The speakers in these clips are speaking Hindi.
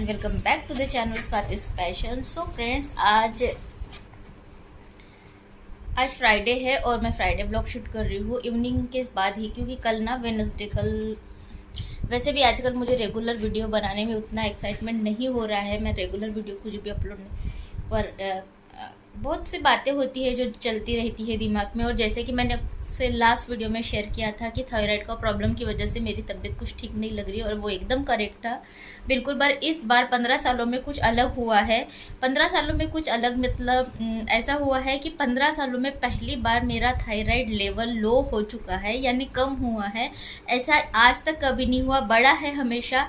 And welcome back to the channel Swati's passion. So friends, आज फ्राइडे है और मैं फ्राइडे ब्लॉग शूट कर रही हूँ इवनिंग के बाद ही, क्योंकि कल ना वेडनेसडे, कल वैसे भी आजकल मुझे रेगुलर वीडियो बनाने में उतना एक्साइटमेंट नहीं हो रहा है। मैं रेगुलर वीडियो कुछ भी अपलोड नहीं, पर बहुत सी बातें होती है जो चलती रहती है दिमाग में। और जैसे कि मैंने आपसे लास्ट वीडियो में शेयर किया था कि थायराइड का प्रॉब्लम की वजह से मेरी तबीयत कुछ ठीक नहीं लग रही, और वो एकदम करेक्ट था बिल्कुल। पर इस बार 15 सालों में कुछ अलग हुआ है। 15 सालों में कुछ अलग मतलब ऐसा हुआ है कि 15 सालों में पहली बार मेरा थायराइड लेवल लो हो चुका है, यानी कम हुआ है। ऐसा आज तक कभी नहीं हुआ, बढ़ा है हमेशा।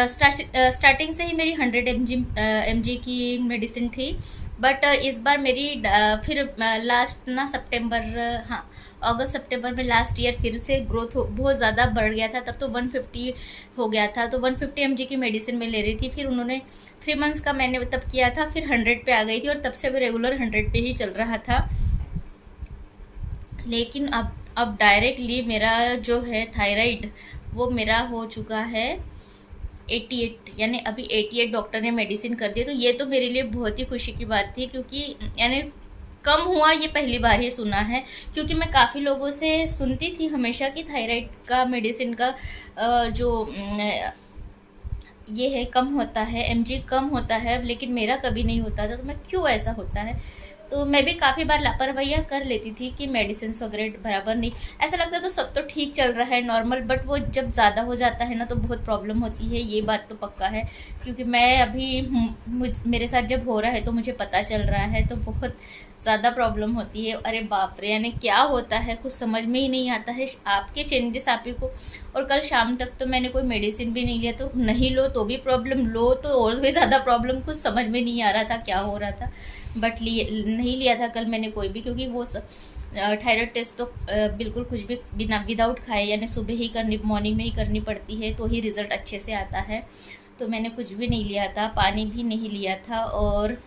स्टार्टिंग से ही मेरी 100 mg की मेडिसिन थी, बट इस बार मेरी फिर लास्ट ना सितंबर, हाँ अगस्त सितंबर में लास्ट ईयर फिर से ग्रोथ बहुत ज़्यादा बढ़ गया था। तब तो 150 हो गया था, तो 150 mg की मेडिसिन मैं ले रही थी। फिर उन्होंने 3 मंथ्स का मैंने तब किया था, फिर 100 पे आ गई थी, और तब से भी रेगुलर 100 पे ही चल रहा था। लेकिन अब डायरेक्टली मेरा जो है थायराइड वो मेरा हो चुका है 88, यानी अभी 88 डॉक्टर ने मेडिसिन कर दी। तो ये तो मेरे लिए बहुत ही खुशी की बात थी, क्योंकि यानी कम हुआ ये पहली बार ही सुना है। क्योंकि मैं काफ़ी लोगों से सुनती थी हमेशा कि थायराइड का मेडिसिन का जो ये है कम होता है, mg कम होता है, लेकिन मेरा कभी नहीं होता था। तो मैं क्यों ऐसा होता है, तो मैं भी काफ़ी बार लापरवाहियाँ कर लेती थी कि मेडिसिन वगैरह बराबर नहीं, ऐसा लगता तो सब तो ठीक चल रहा है नॉर्मल, बट वो जब ज़्यादा हो जाता है ना तो बहुत प्रॉब्लम होती है। ये बात तो पक्का है, क्योंकि मैं अभी मेरे साथ जब हो रहा है तो मुझे पता चल रहा है, तो बहुत ज़्यादा प्रॉब्लम होती है। अरे बाप रे, यानी क्या होता है कुछ समझ में ही नहीं आता है। आपके चेंजेस आप ही को। और कल शाम तक तो मैंने कोई मेडिसिन भी नहीं लिया, तो नहीं लो तो भी प्रॉब्लम, लो तो और भी ज़्यादा प्रॉब्लम। कुछ समझ में नहीं आ रहा था क्या हो रहा था, बट नहीं लिया था कल मैंने कोई भी, क्योंकि वो थायराइड टेस्ट तो बिल्कुल कुछ भी बिना विदाउट खाए, यानी सुबह ही करनी, मॉर्निंग में ही करनी पड़ती है, तो ही रिज़ल्ट अच्छे से आता है। तो मैंने कुछ भी नहीं लिया था, पानी भी नहीं लिया था, और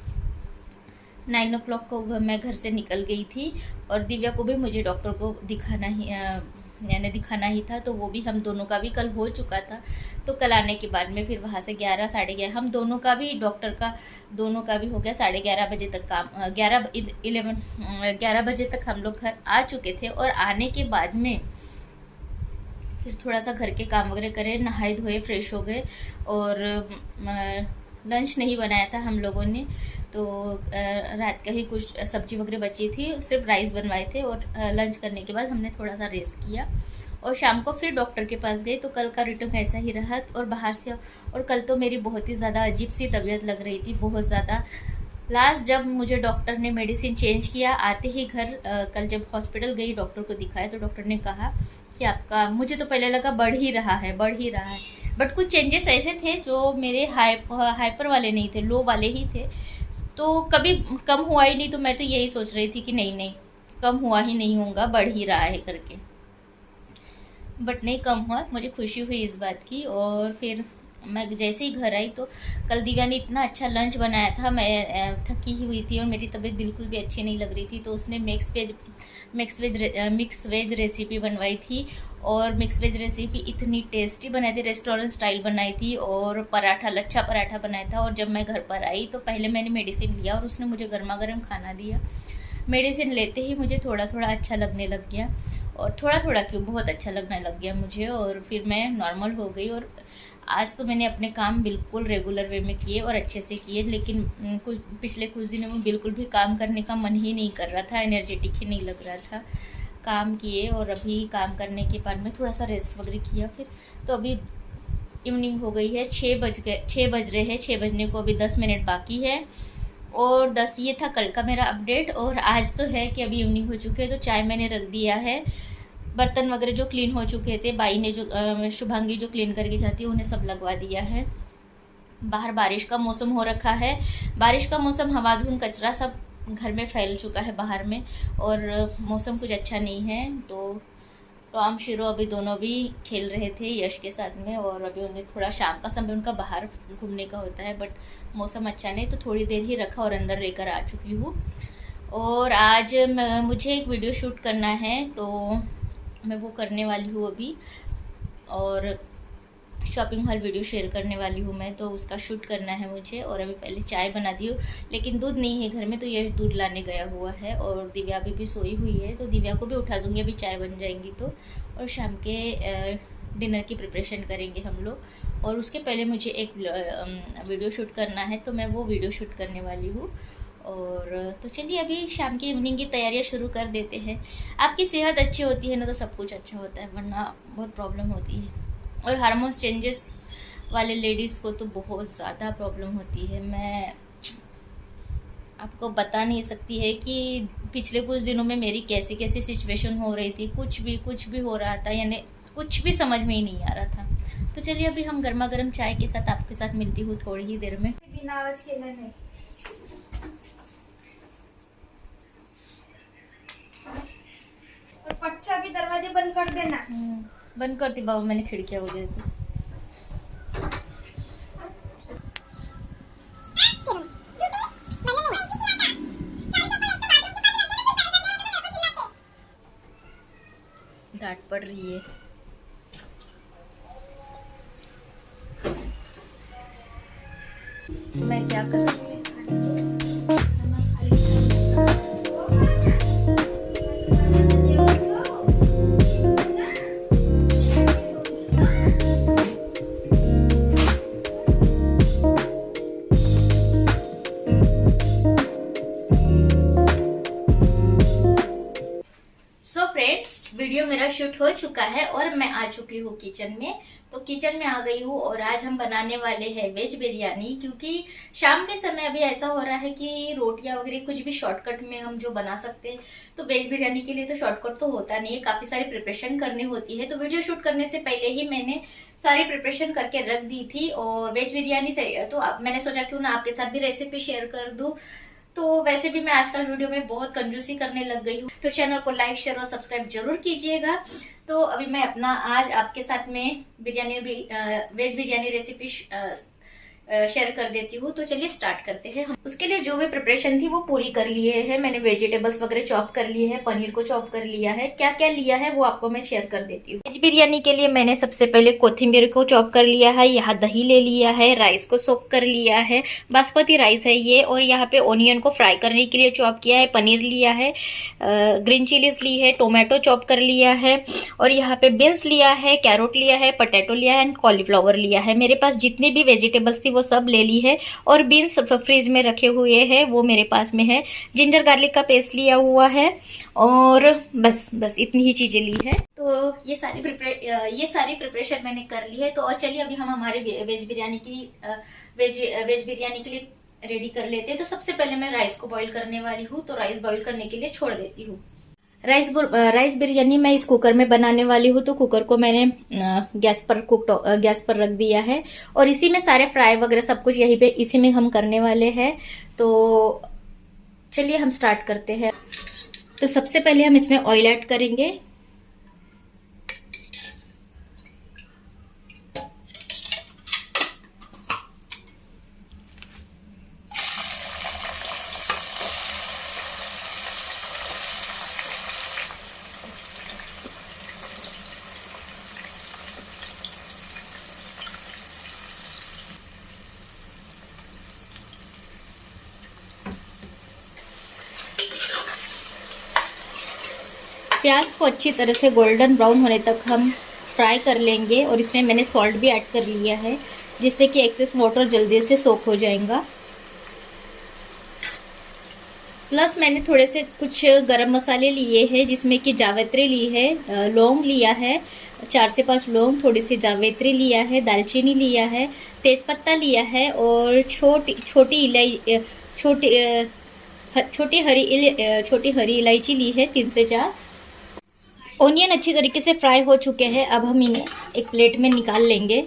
9 o'clock को मैं घर से निकल गई थी। और दिव्या को भी मुझे डॉक्टर को दिखाना ही था, तो वो भी हम दोनों का भी कल हो चुका था। तो कल आने के बाद में फिर वहाँ से 11 साढ़े 11 हम दोनों का भी, डॉक्टर का दोनों का भी हो गया। 11:30 बजे तक काम, 11 बजे तक हम लोग घर आ चुके थे। और आने के बाद में फिर थोड़ा सा घर के काम वगैरह करे, नहाए धोए, फ्रेश हो गए। और लंच नहीं बनाया था हम लोगों ने, तो रात का ही कुछ सब्जी वगैरह बची थी, सिर्फ राइस बनवाए थे। और लंच करने के बाद हमने थोड़ा सा रेस्ट किया, और शाम को फिर डॉक्टर के पास गए। तो कल का रिटर्न ऐसा ही रहा, और बाहर से, और कल तो मेरी बहुत ही ज़्यादा अजीब सी तबीयत लग रही थी, बहुत ज़्यादा। लास्ट जब मुझे डॉक्टर ने मेडिसिन चेंज किया, आते ही घर कल जब हॉस्पिटल गई डॉक्टर को दिखाया, तो डॉक्टर ने कहा कि आपका, मुझे तो पहले लगा बढ़ ही रहा है, बट कुछ चेंजेस ऐसे थे जो मेरे हाइपर वाले नहीं थे, लो वाले ही थे। तो कभी कम हुआ ही नहीं, तो मैं तो यही सोच रही थी कि नहीं कम हुआ ही नहीं होगा, बढ़ ही रहा है करके, बट नहीं कम हुआ। मुझे खुशी हुई इस बात की। और फिर मैं जैसे ही घर आई, तो कल दिव्या ने इतना अच्छा लंच बनाया था, मैं थकी ही हुई थी और मेरी तबीयत बिल्कुल भी अच्छी नहीं लग रही थी। तो उसने मिक्स वेज रेसिपी बनवाई थी, और मिक्स वेज रेसिपी इतनी टेस्टी बनाई थी, रेस्टोरेंट स्टाइल बनाई थी। और पराठा, लच्छा पराठा बनाया था। और जब मैं घर पर आई तो पहले मैंने मेडिसिन लिया, और उसने मुझे गर्मा गर्म खाना दिया। मेडिसिन लेते ही मुझे थोड़ा थोड़ा अच्छा लगने लग गया, और थोड़ा थोड़ा क्यों, बहुत अच्छा लगने लग गया मुझे। और फिर मैं नॉर्मल हो गई। और आज तो मैंने अपने काम बिल्कुल रेगुलर वे में किए और अच्छे से किए, लेकिन पिछले कुछ दिनों में बिल्कुल भी काम करने का मन ही नहीं कर रहा था, एनर्जेटिक ही नहीं लग रहा था। काम किए, और अभी काम करने के बाद में थोड़ा सा रेस्ट वगैरह किया फिर। तो अभी इवनिंग हो गई है, 6 बज रहे हैं, 6 बजने को अभी 10 मिनट बाकी है। और 10 ये था कल का मेरा अपडेट। और आज तो है कि अभी इवनिंग हो चुकी है, तो चाय मैंने रख दिया है। बर्तन वगैरह जो क्लीन हो चुके थे, बाई ने जो शुभांगी जो क्लीन करके जाती है, उन्हें सब लगवा दिया है। बाहर बारिश का मौसम हो रखा है, बारिश का मौसम, हवा धुंध कचरा सब घर में फैल चुका है बाहर में, और मौसम कुछ अच्छा नहीं है। तो टॉम शिरो अभी दोनों भी खेल रहे थे यश के साथ में, और अभी उन्हें थोड़ा शाम का समय उनका बाहर घूमने का होता है, बट मौसम अच्छा नहीं, तो थोड़ी देर ही रखा और अंदर लेकर आ चुकी हूँ। और आज मुझे एक वीडियो शूट करना है, तो मैं वो करने वाली हूँ अभी। और शॉपिंग हॉल वीडियो शेयर करने वाली हूँ मैं, तो उसका शूट करना है मुझे। और अभी पहले चाय बना दी हूँ, लेकिन दूध नहीं है घर में, तो ये दूध लाने गया हुआ है। और दिव्या अभी भी सोई हुई है, तो दिव्या को भी उठा दूँगी अभी चाय बन जाएंगी तो। और शाम के डिनर की प्रिपरेशन करेंगे हम लोग। और उसके पहले मुझे एक वीडियो शूट करना है, तो मैं वो वीडियो शूट करने वाली हूँ। और तो चलिए अभी शाम की इवनिंग की तैयारियां शुरू कर देते हैं। आपकी सेहत अच्छी होती है ना तो सब कुछ अच्छा होता है, वरना बहुत प्रॉब्लम होती है। और हार्मोन्स चेंजेस वाले लेडीज़ को तो बहुत ज़्यादा प्रॉब्लम होती है। मैं आपको बता नहीं सकती है कि पिछले कुछ दिनों में मेरी कैसी कैसी सिचुएशन हो रही थी। कुछ भी हो रहा था, यानी कुछ भी समझ में ही नहीं आ रहा था। तो चलिए अभी हम गर्मा गर्म चाय के साथ आपके साथ मिलती हूँ थोड़ी ही देर में। बिना आवाज के नहीं। और पच्चा भी दरवाजे बंद कर देना। बंद करती बाबा, मैंने खिड़कियाँ वगैरह थी। डांट पड़ रही है। मैं क्या कर सकती हूँ। सो फ्रेंड्स, वीडियो मेरा शूट हो चुका है और मैं आ चुकी हूँ किचन में। तो किचन में आ गई हूँ और आज हम बनाने वाले हैं वेज बिरयानी। क्योंकि शाम के समय अभी ऐसा हो रहा है कि रोटियां वगैरह कुछ भी शॉर्टकट में हम जो बना सकते हैं, तो वेज बिरयानी के लिए तो शॉर्टकट तो होता नहीं है, काफी सारी प्रिपरेशन करनी होती है। तो वीडियो शूट करने से पहले ही मैंने सारी प्रिपरेशन करके रख दी थी। और वेज बिरयानी से तो अब मैंने सोचा क्यों ना आपके साथ भी रेसिपी शेयर कर दूं। तो वैसे भी मैं आजकल वीडियो में बहुत कंजूसी करने लग गई हूँ, तो चैनल को लाइक शेयर और सब्सक्राइब जरूर कीजिएगा। तो अभी मैं अपना आज आपके साथ में वेज बिरयानी रेसिपी शेयर कर देती हूँ। तो चलिए स्टार्ट करते हैं। उसके लिए जो भी प्रिपरेशन थी वो पूरी कर लिए है मैंने। वेजिटेबल्स वगैरह चॉप कर लिए हैं, पनीर को चॉप कर लिया है, क्या क्या लिया है वो आपको मैं शेयर कर देती हूँ। वेज बिरयानी के लिए मैंने सबसे पहले कोथिंबीर को चॉप कर लिया है, यहाँ दही ले लिया है, राइस को सोक कर लिया है, बासमती राइस है ये। और यहाँ पे ओनियन को फ्राई करने के लिए चॉप किया है, पनीर लिया है, ग्रीन चिलीज ली है, टोमेटो चॉप कर लिया है, और यहाँ पे बीन्स लिया है, कैरोट लिया है, पोटैटो लिया है एंड कॉलीफ्लावर लिया है। मेरे पास जितनी भी वेजिटेबल्स थी वो सब ले ली है। और बीन्स फ्रीज में रखे हुए हैं, वो मेरे पास में है। जिंजर गार्लिक का पेस्ट लिया हुआ है, और बस इतनी ही चीजें ली है। तो ये सारी प्रिपरेशन मैंने कर ली है। तो और चलिए अभी हम हमारे वेज बिरयानी के लिए रेडी कर लेते हैं। तो सबसे पहले मैं राइस को बॉईल करने वाली हूँ, तो राइस बॉईल करने के लिए छोड़ देती हूँ। राइस बिरयानी मैं इस कुकर में बनाने वाली हूँ, तो कुकर को मैंने गैस पर रख दिया है। और इसी में सारे फ्राई वगैरह सब कुछ इसी में हम करने वाले हैं। तो चलिए हम स्टार्ट करते हैं। तो सबसे पहले हम इसमें ऑयल ऐड करेंगे। प्याज को अच्छी तरह से गोल्डन ब्राउन होने तक हम फ्राई कर लेंगे। और इसमें मैंने सॉल्ट भी ऐड कर लिया है, जिससे कि एक्सेस वाटर जल्दी से सोक हो जाएगा। प्लस मैंने थोड़े से कुछ गरम मसाले लिए हैं, जिसमें कि जावित्री ली है, लौंग लिया है, 4 से 5 लौंग, थोड़ी सी जावित्री लिया है, दालचीनी लिया है, तेज़पत्ता लिया है, और छोटी हरी इलायची ली है 3 से 4। ओनियन अच्छी तरीके से फ्राई हो चुके हैं, अब हम इन्हें एक प्लेट में निकाल लेंगे।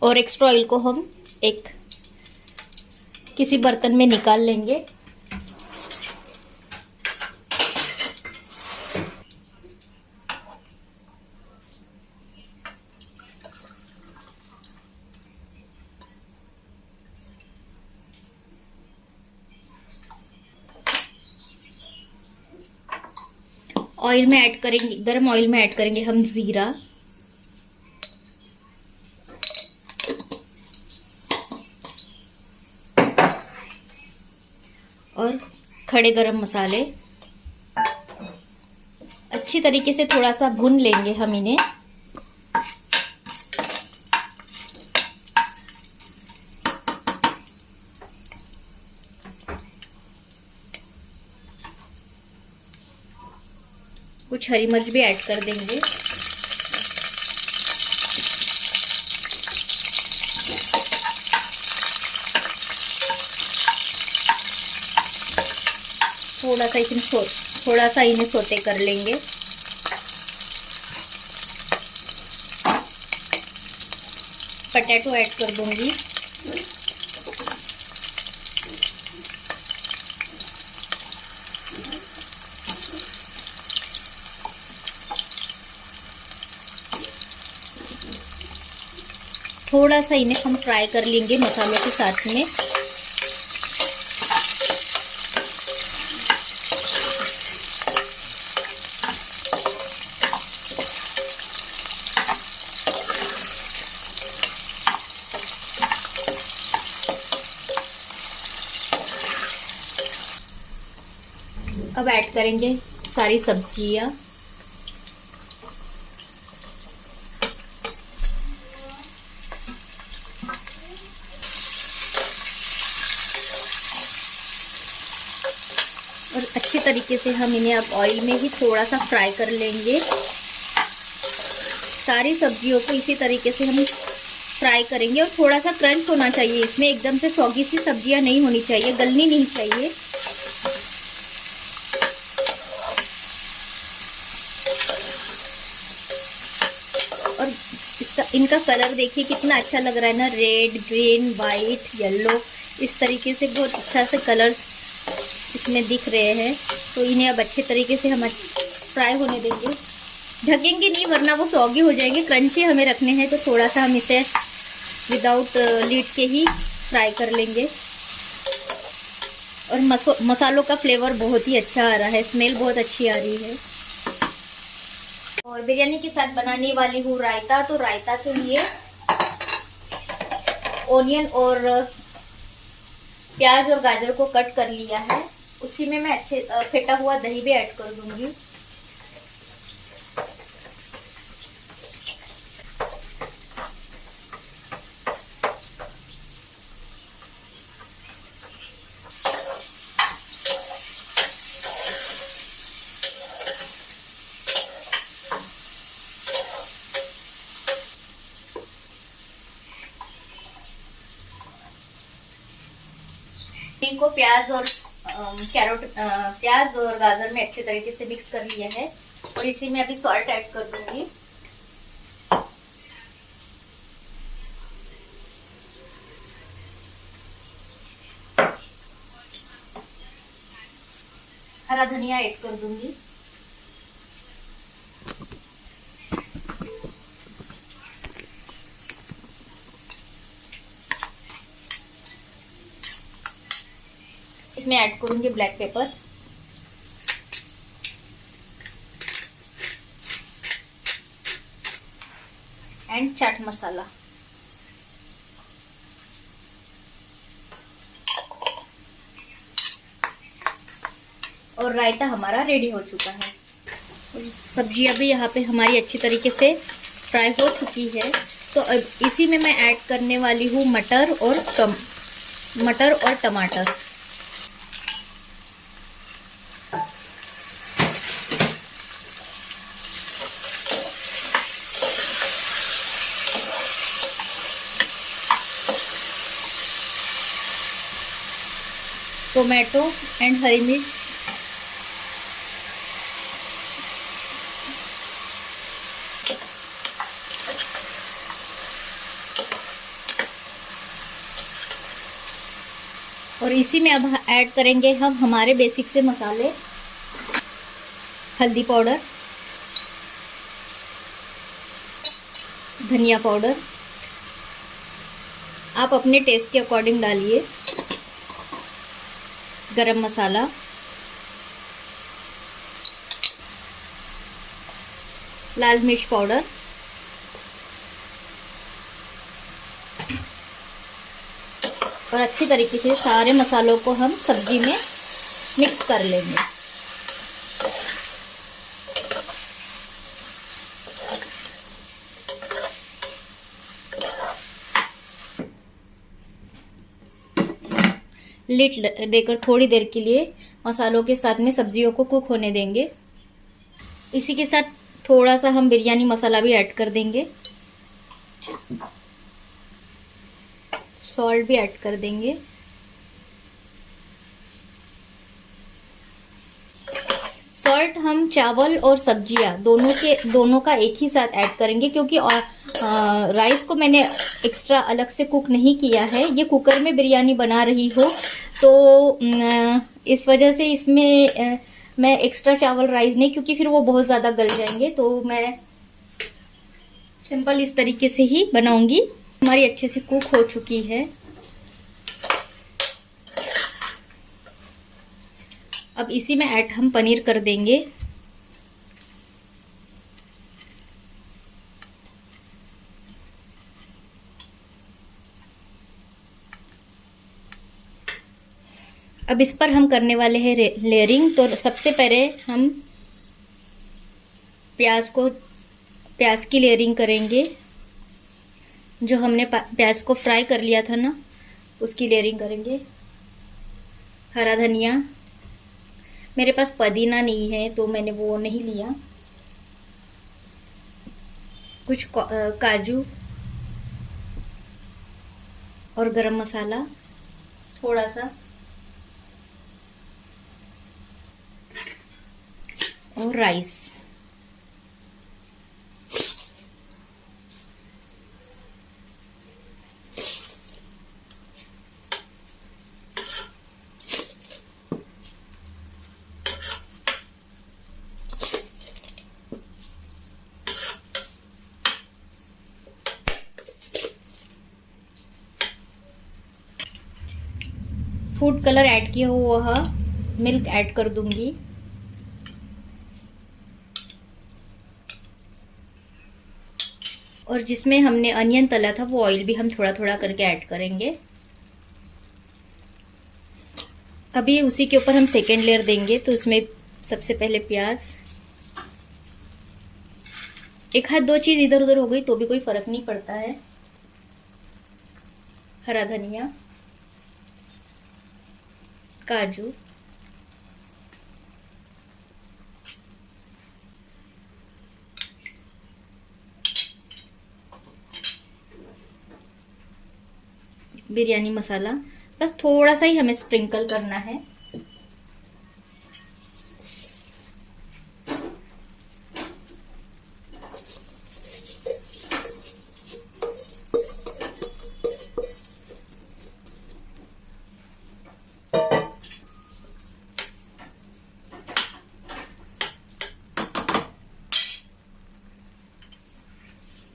और एक्स्ट्रा ऑयल को हम एक किसी बर्तन में निकाल लेंगे। ऑयल में ऐड करेंगे, गरम ऑयल में ऐड करेंगे हम जीरा, और खड़े गरम मसाले। अच्छी तरीके से थोड़ा सा भून लेंगे हम इन्हें। कुछ हरी मिर्च भी ऐड कर देंगे। थोड़ा सा इन्हें सोते कर लेंगे। पोटैटो ऐड कर दूंगी। थोड़ा सा इन्हें हम फ्राई कर लेंगे मसालों के साथ में। अब ऐड करेंगे सारी सब्जियां। और अच्छी तरीके से हम इन्हें अब ऑयल में ही थोड़ा सा फ्राई कर लेंगे। सारी सब्जियों को इसी तरीके से हम फ्राई करेंगे। और थोड़ा सा क्रंच होना चाहिए इसमें, एकदम से सौगी सी सब्जियां नहीं होनी चाहिए, गलनी नहीं चाहिए। और इनका कलर देखिए कितना अच्छा लग रहा है ना, रेड, ग्रीन, वाइट, येलो, इस तरीके से बहुत अच्छा से कलर्स इसमें दिख रहे हैं। तो इन्हें अब अच्छे तरीके से हम फ्राई होने देंगे। ढकेंगे नहीं वरना वो सौगी हो जाएंगे। क्रंची हमें रखने हैं तो थोड़ा सा हम इसे विदाउट लीड के ही फ्राई कर लेंगे। और मसालों का फ्लेवर बहुत ही अच्छा आ रहा है, स्मेल बहुत अच्छी आ रही है। और बिरयानी के साथ बनाने वाली हूँ रायता। तो रायता के लिए ओनियन और प्याज और गाजर को कट कर लिया है। उसी में मैं अच्छे फेटा हुआ दही भी ऐड कर दूंगी। को प्याज और प्याज और गाजर में अच्छे तरीके से मिक्स कर लिया है। और इसी में अभी सॉल्ट ऐड कर दूंगी। हरा धनिया ऐड कर दूंगी। इसमें ऐड करूंगी black pepper, and chaat masala. और रायता हमारा रेडी हो चुका है। और सब्जियां भी यहाँ पे हमारी अच्छी तरीके से फ्राई हो चुकी है। तो अब इसी में मैं ऐड करने वाली हूँ मटर और टमाटर। टोमेटो एंड हरी मिर्च, और इसी में अब ऐड करेंगे हम हमारे बेसिक से मसाले। हल्दी पाउडर, धनिया पाउडर, आप अपने टेस्ट के अकॉर्डिंग डालिए। गरम मसाला, लाल मिर्च पाउडर, और अच्छी तरीके से सारे मसालों को हम सब्जी में मिक्स कर लेंगे। लिड देकर थोड़ी देर के लिए मसालों के साथ में सब्जियों को कुक होने देंगे। इसी के साथ थोड़ा सा हम बिरयानी मसाला भी ऐड कर देंगे, सॉल्ट भी ऐड कर देंगे। सॉल्ट हम चावल और सब्जियां दोनों का एक ही साथ ऐड करेंगे, क्योंकि राइस को मैंने एक्स्ट्रा अलग से कुक नहीं किया है। ये कुकर में बिरयानी बना रही हो तो इस वजह से इसमें मैं एक्स्ट्रा चावल राइस नहीं, क्योंकि फिर वो बहुत ज़्यादा गल जाएंगे, तो मैं सिंपल इस तरीके से ही बनाऊंगी। हमारी अच्छे से कुक हो चुकी है। अब इसी में ऐड हम पनीर कर देंगे। अब इस पर हम करने वाले हैं लेयरिंग। तो सबसे पहले हम प्याज की लेयरिंग करेंगे। जो हमने प्याज को फ्राई कर लिया था ना, उसकी लेयरिंग करेंगे। हरा धनिया, मेरे पास पुदीना नहीं है तो मैंने वो नहीं लिया। कुछ काजू और गरम मसाला थोड़ा सा, और राइस। फूड कलर ऐड किया हुआ मिल्क ऐड कर दूंगी। और जिसमें हमने अनियन तला था वो ऑयल भी हम थोड़ा थोड़ा करके ऐड करेंगे। अभी उसी के ऊपर हम सेकेंड लेयर देंगे। तो उसमें सबसे पहले प्याज, एक हाथ दो चीज़ इधर उधर हो गई तो भी कोई फर्क नहीं पड़ता है। हरा धनिया, काजू, बिरयानी मसाला, बस थोड़ा सा ही हमें स्प्रिंकल करना है।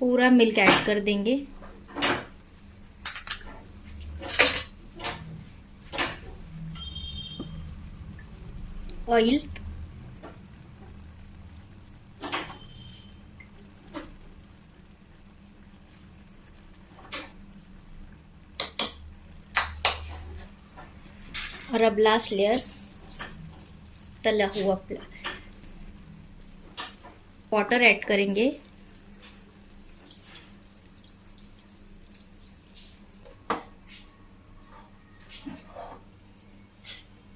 पूरा मिल्क ऐड कर देंगे। ऑयल, और अब लास्ट लेयर्स तला हुआ वाटर ऐड करेंगे।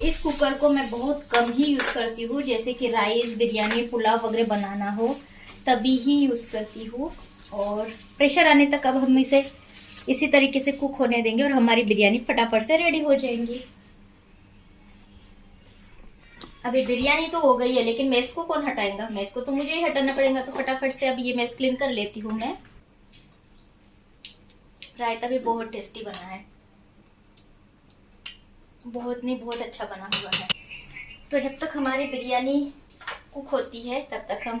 इस कुकर को मैं बहुत कम ही यूज़ करती हूँ, जैसे कि राइस, बिरयानी, पुलाव वगैरह बनाना हो तभी ही यूज़ करती हूँ। और प्रेशर आने तक अब हम इसे इसी तरीके से कुक होने देंगे और हमारी बिरयानी फटाफट से रेडी हो जाएंगी। अभी बिरयानी तो हो गई है, लेकिन मेस को कौन हटाएगा? मेस को तो मुझे ही हटाना पड़ेगा। तो फटाफट से अब ये मेस क्लीन कर लेती हूँ मैं। रायता भी बहुत टेस्टी बना है। बहुत नहीं बहुत अच्छा बना हुआ है। तो जब तक हमारी बिरयानी कुक होती है तब तक हम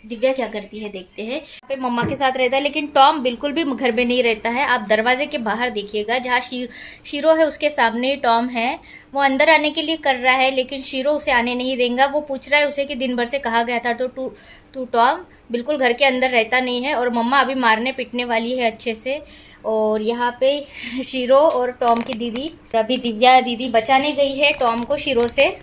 दिव्या क्या करती है देखते हैं। यहाँ पे मम्मा के साथ रहता है, लेकिन टॉम बिल्कुल भी घर में नहीं रहता है। आप दरवाजे के बाहर देखिएगा, जहाँ शीरो है उसके सामने टॉम है। वो अंदर आने के लिए कर रहा है, लेकिन शीरो उसे आने नहीं देगा। वो पूछ रहा है उसे कि दिन भर से कहा गया था, तो तू टॉम बिल्कुल घर के अंदर रहता नहीं है। और मम्मा अभी मारने पीटने वाली है अच्छे से। और यहाँ पे शीरो और टॉम की दीदी, अभी दिव्या दीदी बचाने गई है टॉम को शीरो से।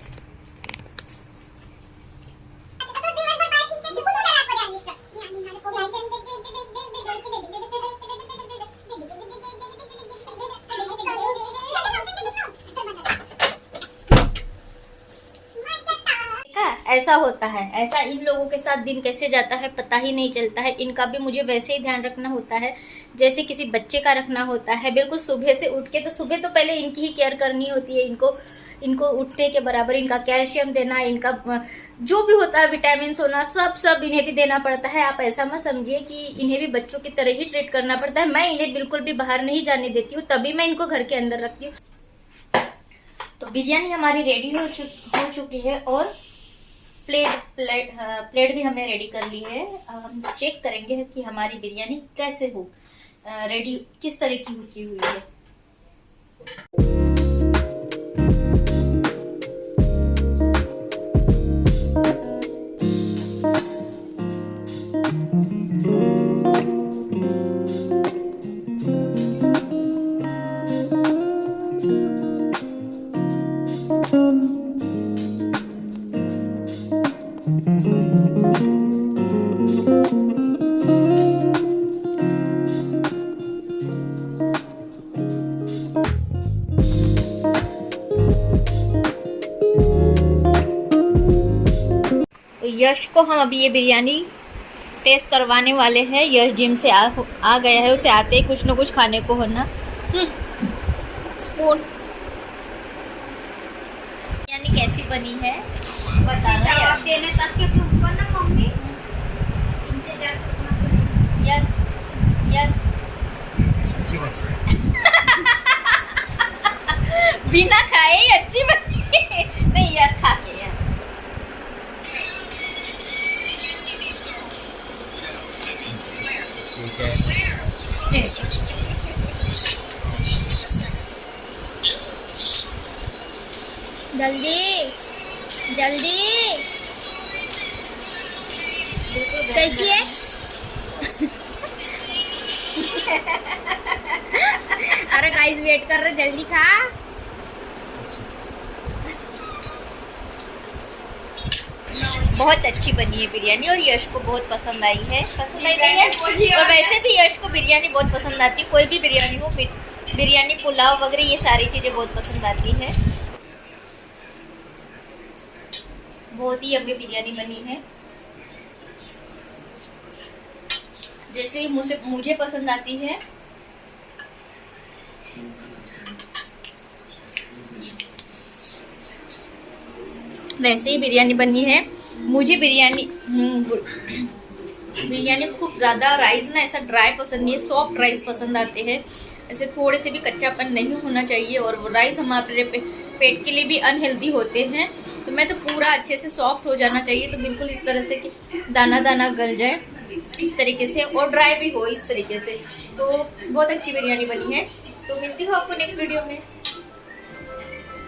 ऐसा होता है, ऐसा इन लोगों के साथ दिन कैसे जाता है पता ही नहीं चलता है। इनका भी मुझे वैसे ही ध्यान रखना होता है जैसे किसी बच्चे का रखना होता है। बिल्कुल सुबह से उठ के, तो सुबह तो पहले इनकी ही केयर करनी होती है। इनको उठने के बराबर इनका कैल्शियम देना, इनका जो भी होता है विटामिन होना, सब इन्हें भी देना पड़ता है। आप ऐसा मत समझिए कि इन्हें भी बच्चों की तरह ही ट्रीट करना पड़ता है। मैं इन्हें बिल्कुल भी बाहर नहीं जाने देती हूँ, तभी मैं इनको घर के अंदर रखती हूँ। तो बिरयानी हमारी रेडी हो चुकी है और प्लेट भी हमने रेडी कर ली है। हम चेक करेंगे कि हमारी बिरयानी कैसे रेडी किस तरह की हुई है। यश को हम अभी ये बिरयानी टेस्ट करवाने वाले हैं। यश जिम से आ गया है, उसे आते ही कुछ न कुछ खाने को होना। स्पून। बिरयानी कैसी बनी है बताना। जवाब देने तक के चुप कर ना मम्मी, इंतजार करना पड़ेगा। यस बिना खाए ही अच्छी बनी। नहीं यश खा के यस। जल्दी कैसी है? अरे गाइस वेट कर रहे, जल्दी खा। बहुत अच्छी बनी है बिरयानी और यश को बहुत पसंद आई है। और वैसे भी यश को बिरयानी बहुत पसंद आती है। कोई भी बिरयानी हो, बिरयानी पुलाव वगैरह ये सारी चीज़ें बहुत पसंद आती है। बहुत ही यम्मी बिरयानी बनी है, जैसे मुझे पसंद आती है। वैसे ही बिरयानी बनी है। मुझे बिरयानी खूब ज़्यादा राइस ना ऐसा ड्राई पसंद नहीं है, सॉफ्ट राइस पसंद आते हैं। ऐसे थोड़े से भी कच्चापन नहीं होना चाहिए। और राइस हमारे पेट के लिए भी अनहेल्दी होते हैं, तो मैं तो पूरा अच्छे से सॉफ्ट हो जाना चाहिए। तो बिल्कुल इस तरह से कि दाना दाना गल जाए इस तरीके से, और ड्राई भी हो इस तरीके से। तो बहुत अच्छी बिरयानी बनी है। तो मिलती हूँ आपको नेक्स्ट वीडियो में।